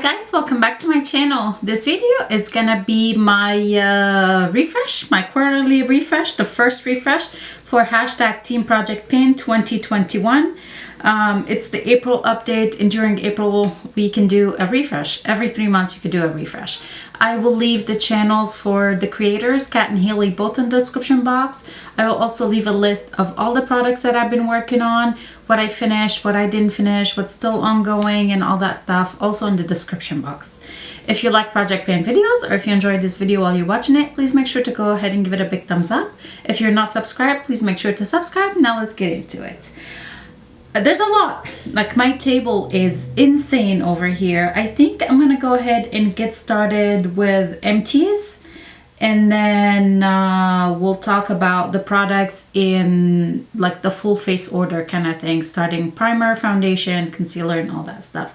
guys, welcome back to my channel. This video is gonna be my refresh, my quarterly refresh, the first refresh for hashtag Team Project Pin 2021. It's the April update, and during April we can do a refresh. Every 3 months you can do a refresh. I will leave the channels for the creators, Kat and Haley, both in the description box. I will also leave a list of all the products that I've been working on, what I finished, what I didn't finish, what's still ongoing, and all that stuff also in the description box. If you like Project Pan videos, or if you enjoyed this video while you're watching it, please make sure to go ahead and give it a big thumbs up. If you're not subscribed, please make sure to subscribe. Now let's get into it. There's a lot. Like, my table is insane over here. I think I'm gonna go ahead and get started with empties, and then we'll talk about the products in like the full face order kind of thing, starting primer, foundation, concealer, and all that stuff.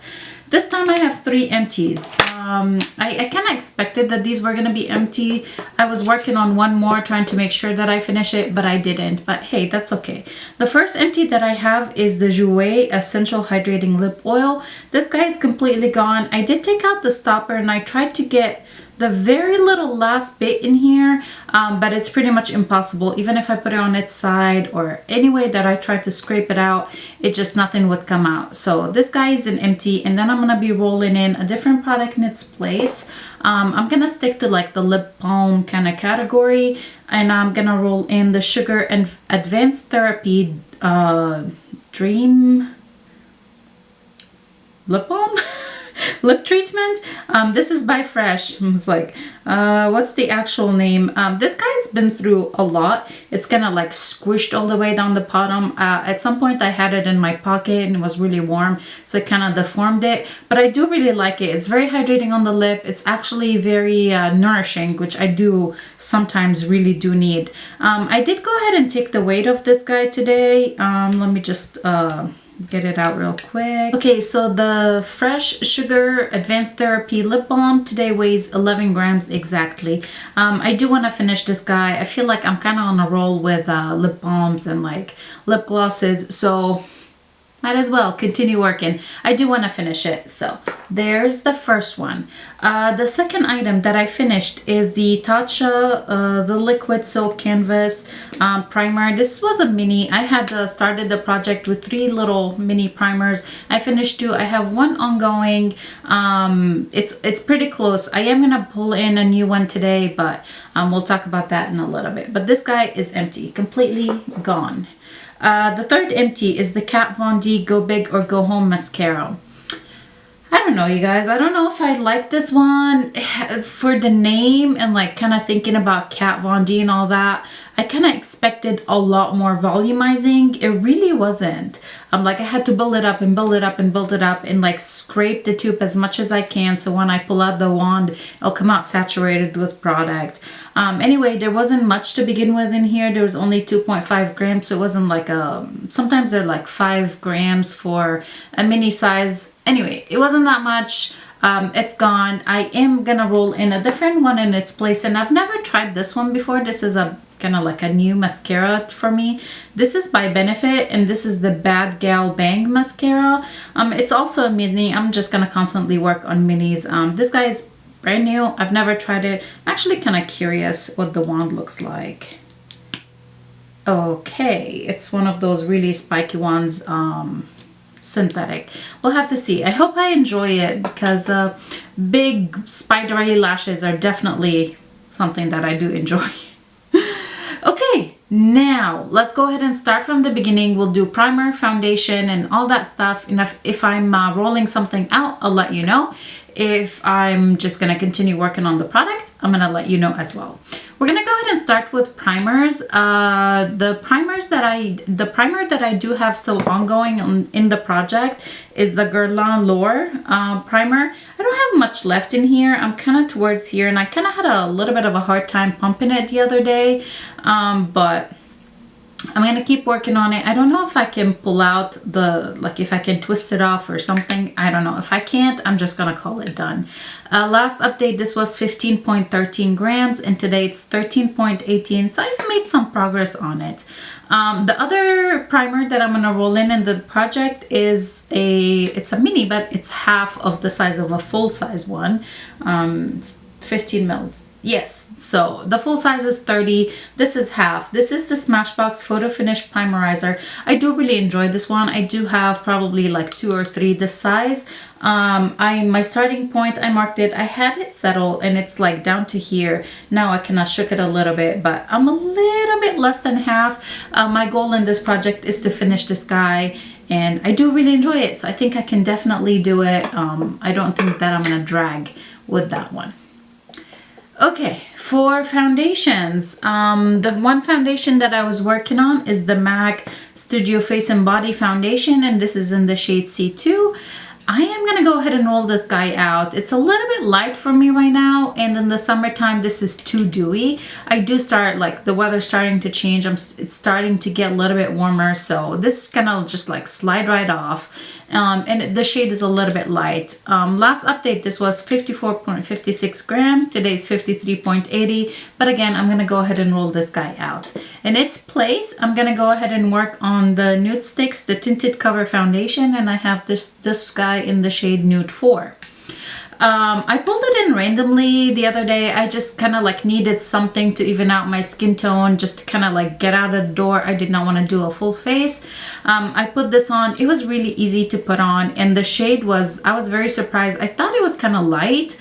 This time I have 3 empties. I kind of expected that these were going to be empty. I was working on one more, trying to make sure that I finish it, but I didn't. But hey, that's okay. The first empty that I have is the Jouer Essential Hydrating Lip Oil. This guy is completely gone. I did take out the stopper, and I tried to get the very little last bit in here, but it's pretty much impossible. Even if I put it on its side or any way that I tried to scrape it out, it just nothing would come out. So this guy is an empty, and then I'm gonna be rolling in a different product in its place. I'm gonna stick to like the lip balm kind of category, and I'm gonna roll in the Sugar and Advanced Therapy Dream Lip Balm. Lip treatment. This is by Fresh. It's like, what's the actual name? This guy's been through a lot. It's kind of like squished all the way down the bottom. At some point I had it in my pocket and it was really warm, so it kind of deformed it, but I do really like it. It's very hydrating on the lip. It's actually very nourishing, which I do sometimes really do need. I did go ahead and take the weight of this guy today. Let me just get it out real quick. Okay, so the Fresh Sugar Advanced Therapy Lip Balm today weighs 11 grams exactly. I do want to finish this guy. I feel like I'm kind of on a roll with lip balms and like lip glosses, so might as well continue working. I do want to finish it. So there's the first one. The second item that I finished is the Tatcha the Liquid Silk Canvas primer. This was a mini. I had started the project with 3 little mini primers. I finished 2. I have 1 ongoing. It's pretty close. I am gonna pull in a new one today, but we'll talk about that in a little bit. But this guy is empty, completely gone. The third empty is the Kat Von D Go Big or Go Home mascara. I don't know, you guys. I don't know if I like this one for the name and like kind of thinking about Kat Von D and all that. I kind of expected a lot more volumizing. It really wasn't. Like I had to build it up and build it up and build it up and like scrape the tube as much as I can, so when I pull out the wand, it'll come out saturated with product. Anyway, there wasn't much to begin with in here. There was only 2.5 grams, so it wasn't like sometimes they're like 5 grams for a mini size. Anyway, it wasn't that much. It's gone. I am gonna roll in a different one in its place, and I've never tried this one before. This is a kind of like a new mascara for me. This is by Benefit, and this is the Bad Gal Bang mascara. It's also a mini. I'm just gonna constantly work on minis. This guy is brand new. I've never tried it. I'm actually kind of curious what the wand looks like. Okay, it's one of those really spiky ones. Synthetic. We'll have to see. I hope I enjoy it, because big spidery lashes are definitely something that I do enjoy. Okay, now let's go ahead and start from the beginning. We'll do primer, foundation, and all that stuff. And if I'm rolling something out, I'll let you know. If I'm just gonna continue working on the product, I'm gonna let you know as well. We're gonna go ahead and start with primers. The primer that I do have still ongoing in the project is the Guerlain Lore primer. I don't have much left in here. I'm kind of towards here, and I kind of had a little bit of a hard time pumping it the other day, but I'm gonna keep working on it. I don't know if I can pull out the, like if I can twist it off or something. I don't know. If I can't, I'm just gonna call it done. Last update, this was 15.13 grams, and today it's 13.18, so I've made some progress on it. The other primer that I'm gonna roll in the project is it's a mini, but it's half of the size of a full size one. It's 15 mils. Yes, so the full size is 30. This is half. This is the Smashbox Photo Finish Primerizer. I do really enjoy this one. I do have probably like 2 or 3 this size. My starting point, I marked it. I had it settle and it's like down to here. Now I kind of shook it a little bit, but I'm a little bit less than half. My goal in this project is to finish this guy, and I do really enjoy it. So I think I can definitely do it. I don't think that I'm gonna drag with that one. Okay, for foundations, the one foundation that I was working on is the MAC Studio Face and Body Foundation, and this is in the shade C2. I am gonna go ahead and roll this guy out. It's a little bit light for me right now, and in the summertime this is too dewy. I do start, like, the weather's starting to change. It's starting to get a little bit warmer, so this kind of just like slide right off. And the shade is a little bit light. Last update, this was 54.56 grams. Today's 53.80. But again, I'm gonna go ahead and roll this guy out. In its place, I'm gonna go ahead and work on the Nudestix, the Tinted Cover Foundation, and I have this guy in the shade Nude 4. I pulled it in randomly the other day. I just kind of like needed something to even out my skin tone, just to kind of like get out of the door. I did not want to do a full face. I put this on. It was really easy to put on, and the shade was, I was very surprised. I thought it was kind of light,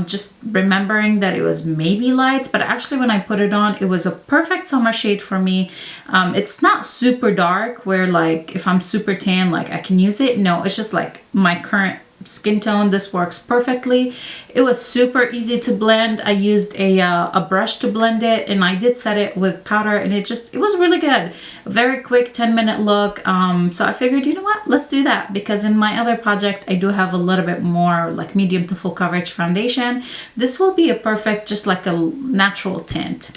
just remembering that it was maybe light, but actually when I put it on, it was a perfect summer shade for me. It's not super dark where, like, if I'm super tan, like I can use it. No, it's just like my current skin tone. This works perfectly. It was super easy to blend. I used a brush to blend it, and I did set it with powder, and it was really good. Very quick 10-minute look. So I figured, you know what, let's do that, because in my other project I do have a little bit more like medium to full coverage foundation. This will be a perfect, just like a natural tint.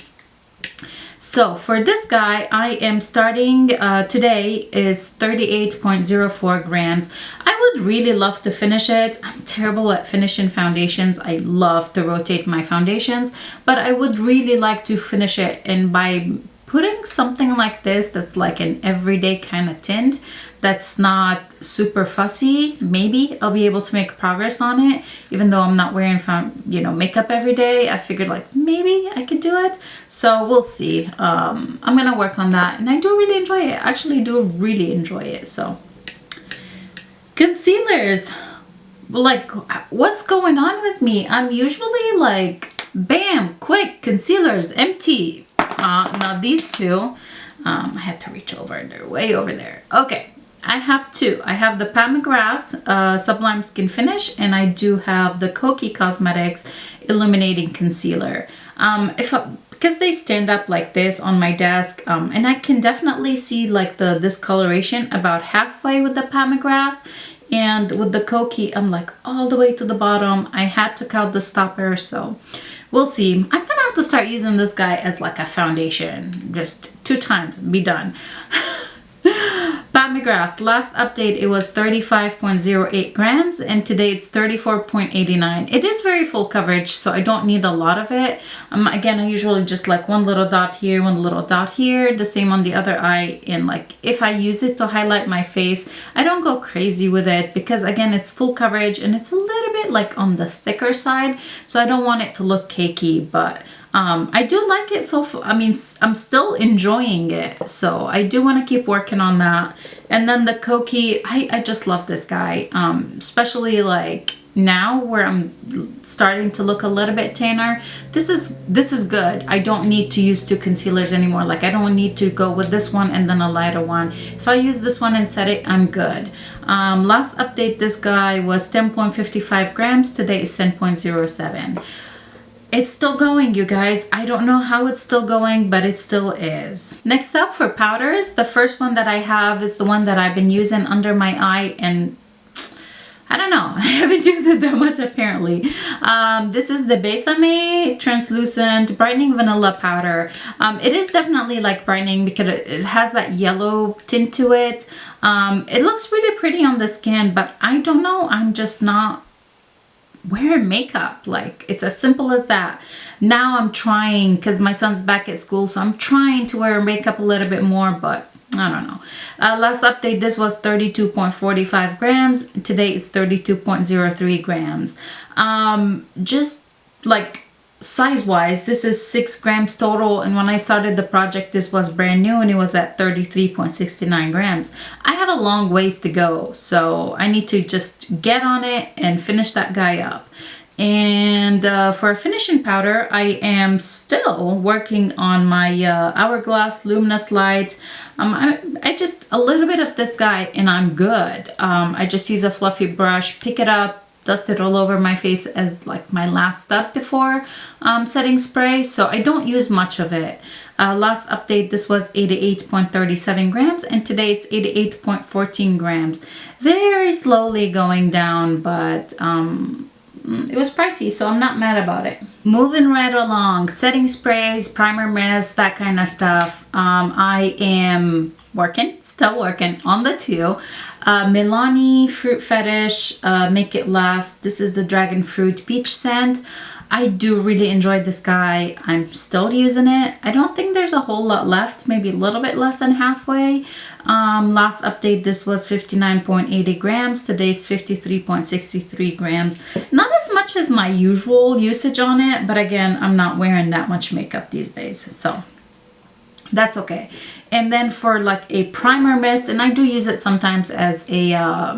So for this guy, I am starting, today is 38.04 grams. I would really love to finish it. I'm terrible at finishing foundations. I love to rotate my foundations, but I would really like to finish it. And by putting something like this, that's like an everyday kind of tint, that's not super fussy, maybe I'll be able to make progress on it. Even though I'm not wearing makeup every day, I figured like maybe I could do it. So we'll see. I'm gonna work on that, and I do really enjoy it. I actually do really enjoy it. So concealers, like, what's going on with me? I'm usually like, bam, quick, concealers, empty. Now these two, I had to reach over, they're way over there. Okay, I have two. I have the Pat McGrath Sublime Skin Finish, and I do have the Kokie Cosmetics Illuminating Concealer. Because they stand up like this on my desk, and I can definitely see like the discoloration about halfway with the Pat McGrath, and with the Kokie I'm like all the way to the bottom. I had to cut the stopper, so we'll see. I'm gonna have to start using this guy as like a foundation, just 2 times, be done. Pat McGrath, last update it was 35.08 grams, and today it's 34.89. It is very full coverage, so I don't need a lot of it. Again, I usually just like one little dot here, one little dot here, the same on the other eye. And like if I use it to highlight my face, I don't go crazy with it, because again, it's full coverage and it's a little bit like on the thicker side, so I don't want it to look cakey. But I do like it, so I mean, I'm still enjoying it, so I do want to keep working on that. And then the Kokie, I just love this guy, especially like now where I'm starting to look a little bit tanner. This is good. I don't need to use 2 concealers anymore. Like, I don't need to go with this one and then a lighter one. If I use this one and set it, I'm good. Last update, this guy was 10.55 grams. Today is 10.07. It's still going, you guys. I don't know how it's still going, but it still is. Next up for powders, the first one that I have is the one that I've been using under my eye, and I don't know, I haven't used it that much apparently. This is the Besame Translucent Brightening Vanilla Powder. It is definitely like brightening because it has that yellow tint to it. It looks really pretty on the skin, but I don't know, I'm just not wearing makeup. Like, it's as simple as that. Now I'm trying, because my son's back at school, so I'm trying to wear makeup a little bit more, but I don't know. Last update, this was 32.45 grams. Today it's 32.03 grams. Just like size-wise, this is 6 grams total, and when I started the project, this was brand new and it was at 33.69 grams. I have a long ways to go, so I need to just get on it and finish that guy up. And for finishing powder, I am still working on my Hourglass Luminous Light. I just, a little bit of this guy and I'm good. I just use a fluffy brush, pick it up, dust it all over my face as like my last step before setting spray. So I don't use much of it. Last update, this was 88.37 grams, and today it's 88.14 grams. Very slowly going down, but it was pricey, so I'm not mad about it. Moving right along, setting sprays, primer mist, that kind of stuff. I am still working on the two. Milani Fruit Fettish, Make It Last. This is the Dragon Fruit Peach scent. I do really enjoy this guy. I'm still using it. I don't think there's a whole lot left, maybe a little bit less than halfway. Last update, this was 59.80 grams. Today's 53.63 grams. Not as much as my usual usage on it, but again, I'm not wearing that much makeup these days, so that's okay. And then for like a primer mist, and I do use it sometimes as a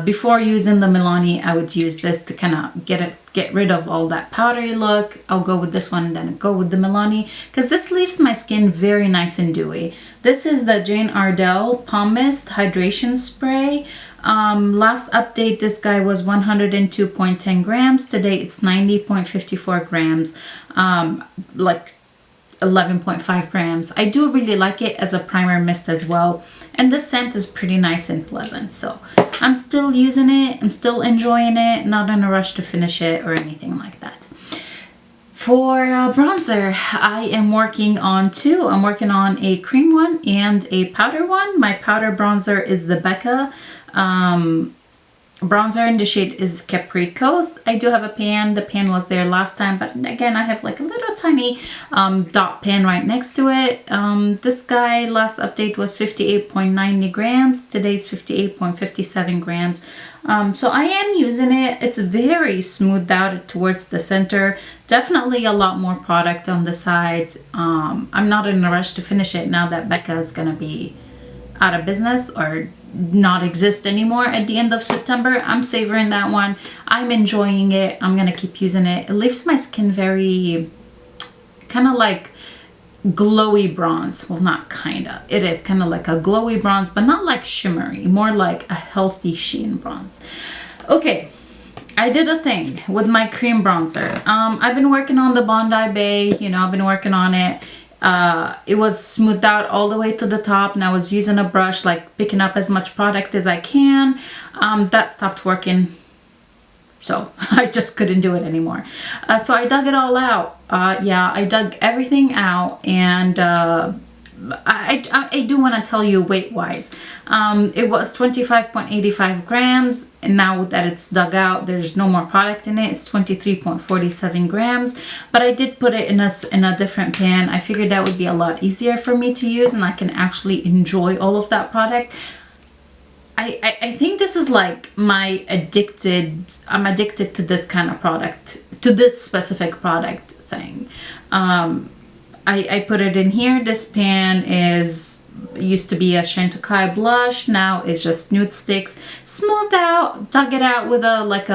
before using the Milani, I would use this to kind of get rid of all that powdery look. I'll go with this one and then go with the Milani, because this leaves my skin very nice and dewy. This is the Jane Irdelle Palm Mist Hydration Spray. Last update, this guy was 102.10 grams. Today it's 90.54 grams. Like 11.5 grams. I do really like it as a primer mist as well, and the scent is pretty nice and pleasant, so I'm still using it. I'm still enjoying it, not in a rush to finish it or anything like that. For bronzer, I am working on two. I'm working on a cream one and a powder one. My powder bronzer is the Becca bronzer, and the shade is Capri Coast. I do have a pan. The pan was there last time, but again, I have like a little tiny dot pan right next to it. This guy, last update was 58.90 grams. Today's 58.57 grams. So I am using it. It's very smoothed out towards the center. Definitely a lot more product on the sides. I'm not in a rush to finish it now that Becca is gonna be out of business or not exist anymore at the end of September. I'm savoring that one. I'm enjoying it. I'm gonna keep using it. It leaves my skin very kind of like glowy bronze. Well, not kinda. It is kind of like a glowy bronze, but not like shimmery. More like a healthy sheen bronze. Okay, I did a thing with my cream bronzer. I've been working on the Bondi Bay. You know, I've been working on it. It was smoothed out all the way to the top, and I was using a brush, like picking up as much product as I can. That stopped working, so I just couldn't do it anymore. So I dug it all out. Yeah, I dug everything out, and I do want to tell you weight wise. It was 25.85 grams, and now that it's dug out, there's no more product in it. It's 23.47 grams, but I did put it in a different pan. I figured that would be a lot easier for me to use, and I can actually enjoy all of that product. I think this is like my I'm addicted to this kind of product, to this specific product thing. I put it in here. This pan used to be a Chantecaille blush. Now it's just Nudestix. Smoothed out, dug it out with like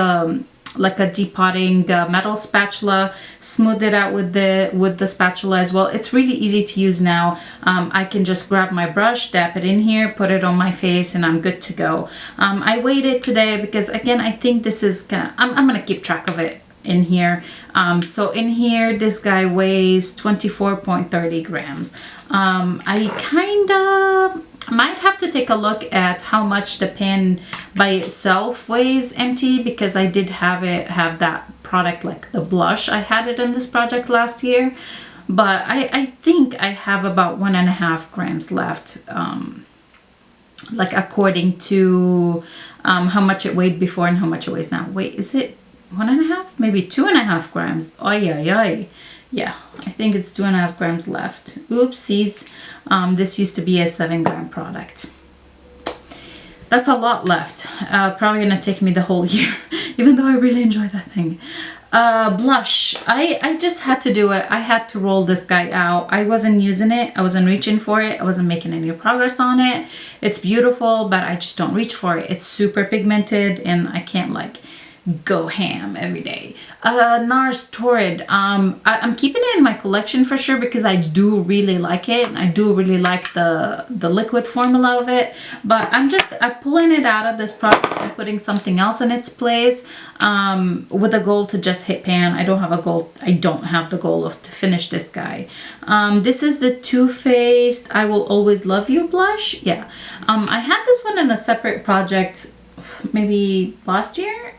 a depotting metal spatula. Smooth it out with the spatula as well. It's really easy to use now. I can just grab my brush, dab it in here, put it on my face, and I'm good to go. I weighed it today because again, I think this is I'm gonna keep track of it in here. So in here, this guy weighs 24.30 grams. I kind of might have to take a look at how much the pan by itself weighs empty, because I did have that product, like the blush. I had it in this project last year, but I think I have about 1.5 grams left. like according to how much it weighed before and how much it weighs now. Wait, is it 1.5? Maybe 2.5 grams. Ay, ay, ay. Yeah, I think it's 2.5 grams left. Oopsies. This used to be a 7-gram product. That's a lot left. Probably gonna take me the whole year, even though I really enjoy that thing. Blush. I just had to do it. I had to roll this guy out. I wasn't using it. I wasn't reaching for it. I wasn't making any progress on it. It's beautiful, but I just don't reach for it. It's super pigmented and I can't like go ham every day. Nars Torrid. I'm keeping it in my collection for sure because I do really like it. And I do really like the liquid formula of it. But I'm pulling it out of this project and putting something else in its place with a goal to just hit pan. I don't have a goal. I don't have the goal to finish this guy. This is the Too Faced I Will Always Love You blush. Yeah. I had this one in a separate project maybe last year,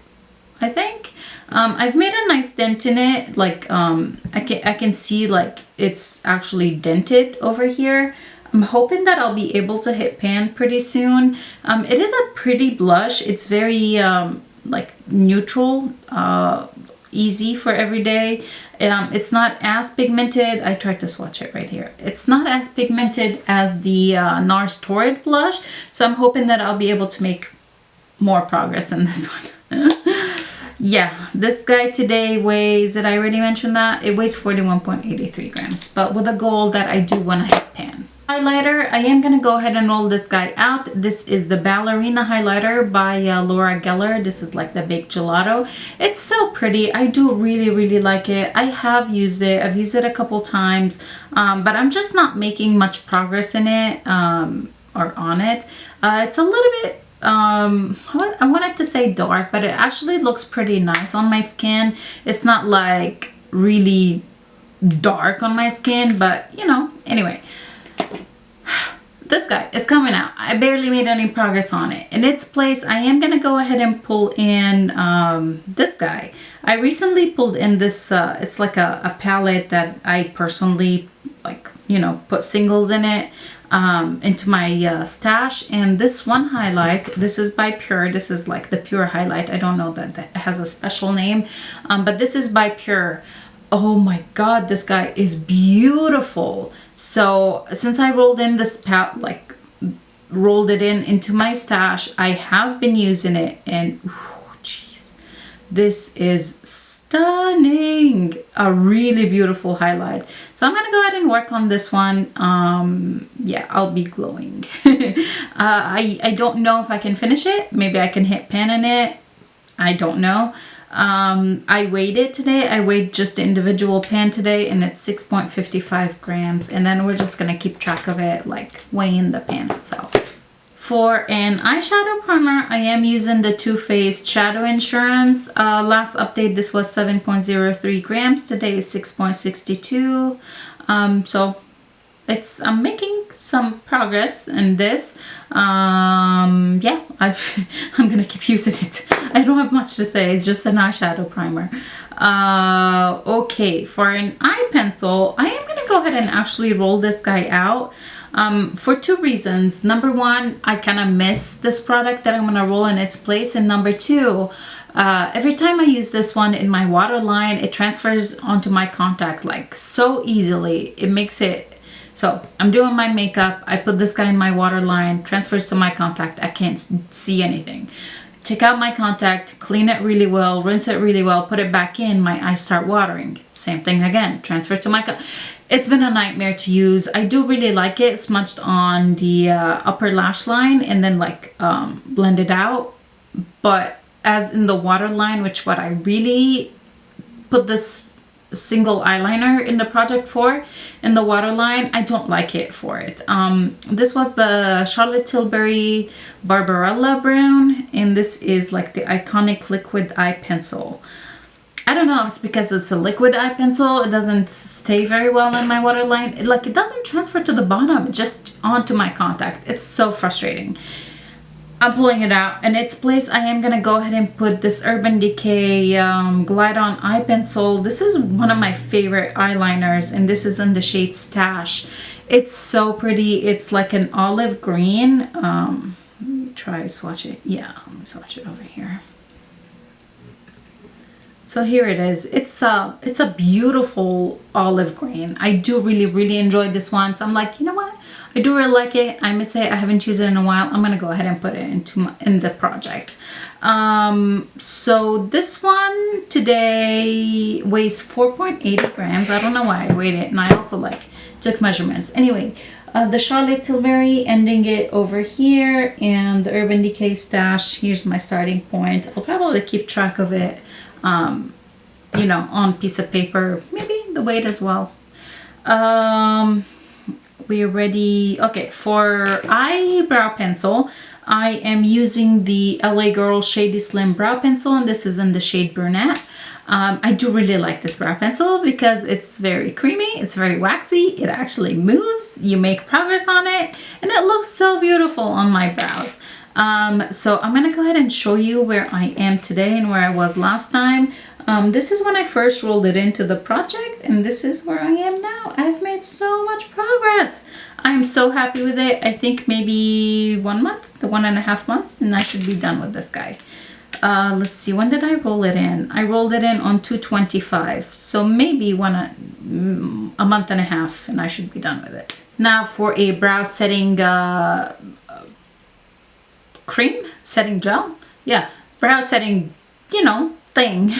I think. I've made a nice dent in it. Like I can see like it's actually dented over here. I'm hoping that I'll be able to hit pan pretty soon. It is a pretty blush. It's very like neutral, easy for every day. It's not as pigmented. I tried to swatch it right here. It's not as pigmented as the Nars Torrid blush. So I'm hoping that I'll be able to make more progress in this one. Yeah, this guy today weighs, did I already mention that? It weighs 41.83 grams, but with a goal that I do want to hit pan. Highlighter, I am going to go ahead and roll this guy out. This is the Ballerina highlighter by Laura Geller. This is like the baked gelato. It's so pretty. I do really, really like it. I have used it. I've used it a couple times, but I'm just not making much progress in it or on it. It's a little bit I wanted to say dark, but it actually looks pretty nice on my skin. It's not like really dark on my skin, but you know, anyway. This guy is coming out. I barely made any progress on it. In its place, I am going to go ahead and pull in this guy. I recently pulled in this, it's like a palette that I personally like, you know, put singles in it. Into my stash, and this one highlight, this is by Pure. This is like the Pure highlight. I don't know that it has a special name, but this is by Pure. Oh my god, this guy is beautiful. So since I rolled in this rolled it into my stash, I have been using it, and jeez, this is stunning. A really beautiful highlight. So I'm gonna go ahead and work on this one. Yeah, I'll be glowing. I don't know if I can finish it. Maybe I can hit pan in it. I don't know. I weighed it today. I weighed just the individual pan today, and it's 6.55 grams. And then we're just gonna keep track of it, like weighing the pan itself. For an eyeshadow primer, I am using the Too Faced Shadow Insurance. Last update, this was 7.03 grams. Today is 6.62. So I'm making some progress in this. Yeah, I'm gonna keep using it. I don't have much to say. It's just an eyeshadow primer. Okay, for an eye pencil, I am gonna go ahead and actually roll this guy out. For two reasons. Number one, I kind of miss this product that I'm going to roll in its place. And number two, every time I use this one in my waterline, it transfers onto my contact like so easily. It makes it, so I'm doing my makeup, I put this guy in my waterline, transfers to my contact, I can't see anything. Take out my contact, clean it really well, rinse it really well, put it back in, my eyes start watering. Same thing again, transfer to my contact. It's been a nightmare to use. I do really like it smudged on the upper lash line and then like blend it out. But as in the waterline, which what I really put this single eyeliner in the project for, in the waterline, I don't like it for it. This was the Charlotte Tilbury Barbarella Brown, and this is like the iconic liquid eye pencil. I don't know if it's because it's a liquid eye pencil, it doesn't stay very well in my waterline. It doesn't transfer to the bottom, just onto my contact. It's so frustrating. I'm pulling it out. In its place, I am going to go ahead and put this Urban Decay Glide On Eye Pencil. This is one of my favorite eyeliners, and this is in the shade Stash. It's so pretty. It's like an olive green. Let me try swatch it. Yeah, let me swatch it over here. So here it is. It's a beautiful olive green. I do really enjoy this one. So I'm like, you know what? I do really like it. I must say I haven't used it in a while. I'm gonna go ahead and put it in the project. So this one today weighs 4.80 grams. I don't know why I weighed it, and I also like took measurements. Anyway, the Charlotte Tilbury, ending it over here, and the Urban Decay stash. Here's my starting point. I'll probably keep track of it, you know, on piece of paper, maybe the weight as well. We're ready. Okay, for eyebrow pencil, I am using the LA Girl Shady Slim Brow Pencil, and this is in the shade Brunette. I do really like this brow pencil because it's very creamy, it's very waxy, it actually moves, you make progress on it, and it looks so beautiful on my brows. So I'm gonna go ahead and show you where I am today and where I was last time. This is when I first rolled it into the project, and this is where I am now. I've made so much progress. I'm so happy with it. I think maybe 1 month, 1.5 months, and I should be done with this guy. Let's see, when did I roll it in? I rolled it in on 2/25, so maybe a month and a half, and I should be done with it. Now for a brow setting cream, setting gel, yeah, brow setting, you know, thing.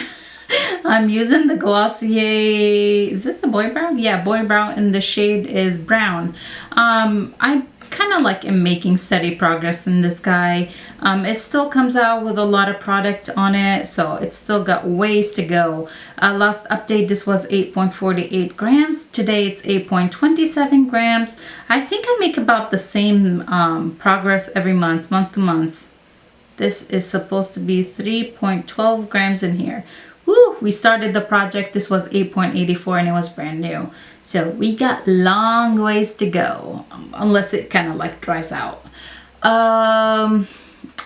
I'm using the Glossier, is this the Boy Brow? Yeah, Boy Brow, and the shade is brown. I kind of like am making steady progress in this guy. It still comes out with a lot of product on it, so it's still got ways to go. Last update, this was 8.48 grams. Today it's 8.27 grams. I think I make about the same progress every month to month. This is supposed to be 3.12 grams in here. Woo! We started the project, this was 8.84 and it was brand new. So we got long ways to go, unless it kind of like dries out.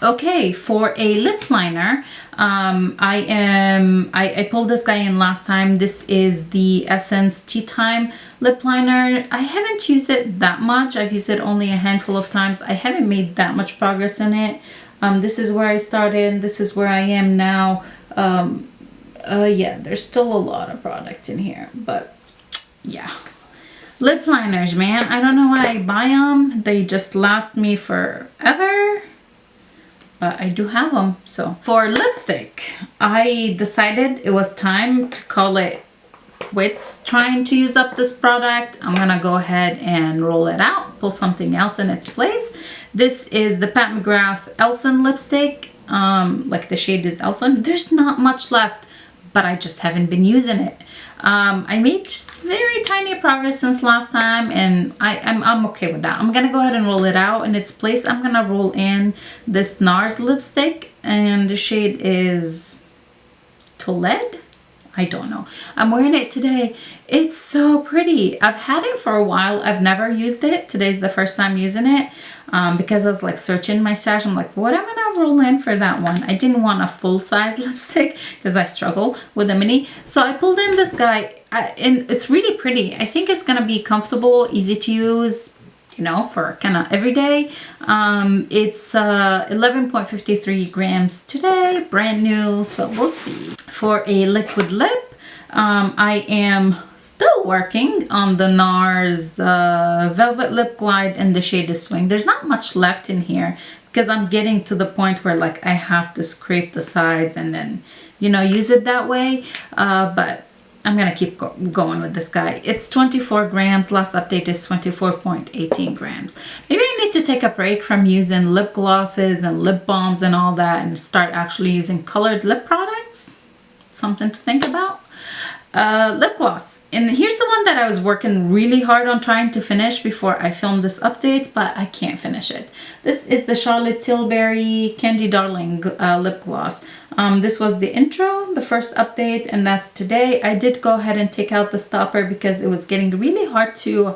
Okay, for a lip liner, I pulled this guy in last time. This is the Essence Tea Time lip liner. I haven't used it that much. I've used it only a handful of times. I haven't made that much progress in it. This is where I started. This is where I am now. Yeah, there's still a lot of product in here, but yeah. Lip liners, man. I don't know why I buy them. They just last me forever. But I do have them. So for lipstick, I decided it was time to call it quits trying to use up this product. I'm gonna go ahead and roll it out, pull something else in its place. This is the Pat McGrath Elson lipstick. Like the shade is Elson. There's not much left, but I just haven't been using it. I made just very tiny progress since last time, and I'm okay with that. I'm gonna go ahead and roll it out in its place. I'm gonna roll in this Nars lipstick, and the shade is Tolede. I don't know. I'm wearing it today. It's so pretty. I've had it for a while. I've never used it. Today's the first time using it because I was like searching my stash. I'm like, what am I gonna roll in for that one? I didn't want a full-size lipstick because I struggle with a mini. So I pulled in this guy, and it's really pretty. I think it's gonna be comfortable, easy to use, you know, for kind of everyday. It's 11.53 grams today, brand new, so we'll see. For a liquid lip, I am still working on the Nars Velvet Lip Glide in the shade of Swing. There's not much left in here because I'm getting to the point where like I have to scrape the sides and then, you know, use it that way. But I'm gonna keep going with this guy. It's 24 grams. Last update is 24.18 grams. Maybe I need to take a break from using lip glosses and lip balms and all that and start actually using colored lip products. Something to think about. Lip gloss. And here's the one that I was working really hard on trying to finish before I filmed this update, but I can't finish it. This is the Charlotte Tilbury Candy Darling lip gloss. This was the intro, the first update, and that's today. I did go ahead and take out the stopper because it was getting really hard to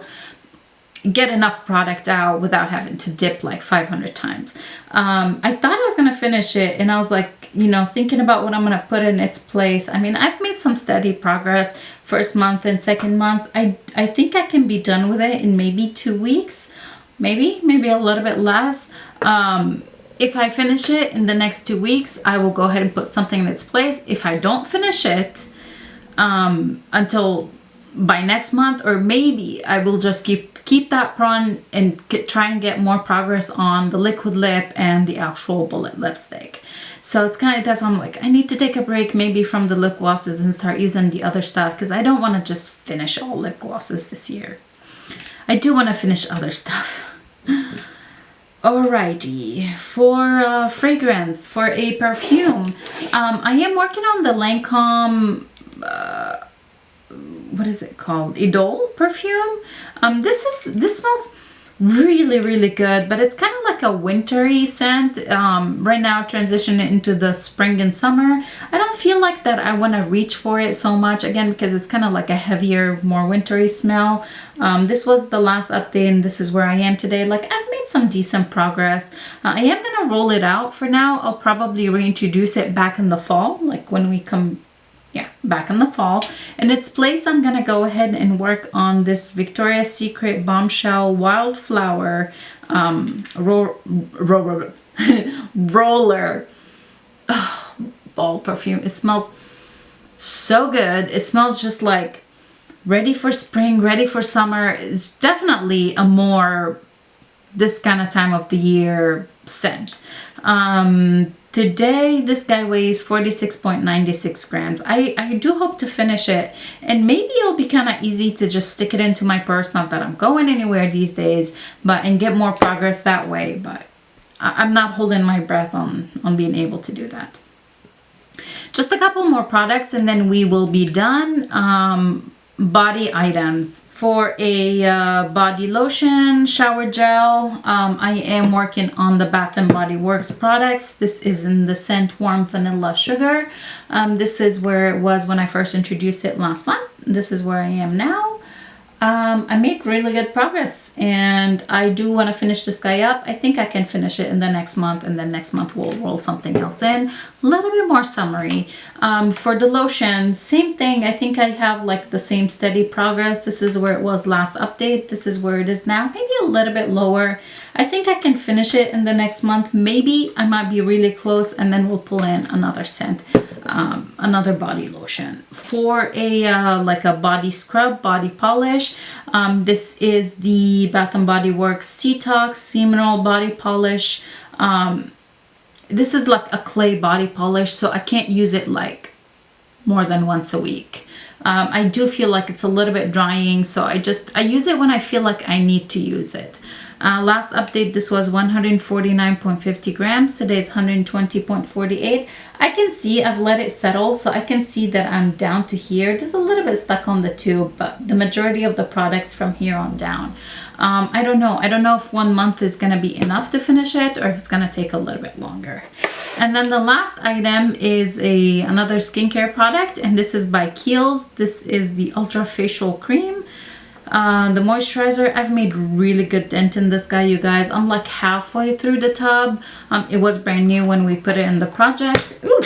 get enough product out without having to dip like 500 times. I thought I was gonna finish it, and I was like, you know, thinking about what I'm gonna put in its place. I mean, I've made some steady progress first month and second month. I think I can be done with it in maybe 2 weeks, maybe a little bit less. If I finish it in the next 2 weeks, I will go ahead and put something in its place. If I don't finish it until by next month, or maybe I will just keep that prawn and try and get more progress on the liquid lip and the actual bullet lipstick. So it's kind of, that's why I'm like, I need to take a break maybe from the lip glosses and start using the other stuff, because I don't want to just finish all lip glosses this year. I do want to finish other stuff. Alrighty, for fragrance, for a perfume, I am working on the Lancome, what is it called? Irdelle perfume. This smells really good, but it's kind of like a wintry scent. Right now transitioning into the spring and summer. I don't feel like that I want to reach for it so much, again, because it's kind of like a heavier, more wintry smell. This was the last update, and this is where I am today. Like, I've made some decent progress. I am gonna roll it out for now. I'll probably reintroduce it back in the fall, like when we come back in the fall. In its place, I'm gonna go ahead and work on this Victoria's Secret Bombshell Wildflower roller ball perfume. It smells so good. It smells just like ready for spring, ready for summer. It's definitely a more this kind of time of the year scent. Today, this guy weighs 46.96 grams. I do hope to finish it, and maybe it'll be kind of easy to just stick it into my purse. Not that I'm going anywhere these days, and get more progress that way. But I'm not holding my breath on being able to do that. Just a couple more products, and then we will be done. Body items. For a body lotion, shower gel, I am working on the Bath & Body Works products. This is in the scent Warm Vanilla Sugar. This is where it was when I first introduced it last month. This is where I am now. I made really good progress, and I do want to finish this guy up. I think I can finish it in the next month, and then next month we'll roll something else in. A little bit more summery. For the lotion, same thing. I think I have like the same steady progress. This is where it was last update. This is where it is now. Maybe a little bit lower. I think I can finish it in the next month. Maybe I might be really close, and then we'll pull in another scent. Another body lotion. For a like a body scrub, body polish, this is the Bath & Body Works Detox Seminole Body Polish. This is like a clay body polish, so I can't use it like more than once a week. I do feel like it's a little bit drying, so I use it when I feel like I need to use it. Last update, this was 149.50 grams. Today's 120.48. I can see I've let it settle, so I can see that I'm down to here. Just a little bit stuck on the tube, but the majority of the products from here on down. I don't know. I don't know if 1 month is going to be enough to finish it, or if it's going to take a little bit longer. And then the last item is another skincare product, and this is by Kiehl's. This is the Ultra Facial Cream. The moisturizer, I've made really good dent in this guy, you guys. I'm like halfway through the tub. It was brand new when we put it in the project. Ooh,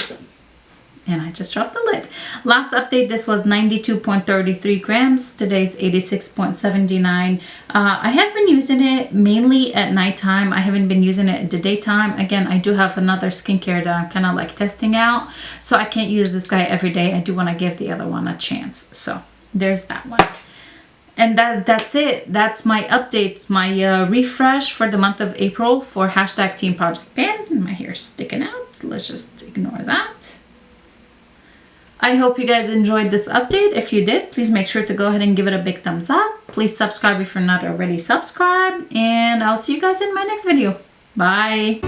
and I just dropped the lid. Last update, this was 92.33 grams. Today's 86.79. I have been using it mainly at nighttime. I haven't been using it at the daytime. Again, I do have another skincare that I'm kind of like testing out, so I can't use this guy every day. I do want to give the other one a chance. So there's that one. And that's it. That's my update, my refresh for the month of April for hashtag Team Project Pan. My hair's sticking out. Let's just ignore that. I hope you guys enjoyed this update. If you did, please make sure to go ahead and give it a big thumbs up. Please subscribe if you're not already subscribed. And I'll see you guys in my next video. Bye.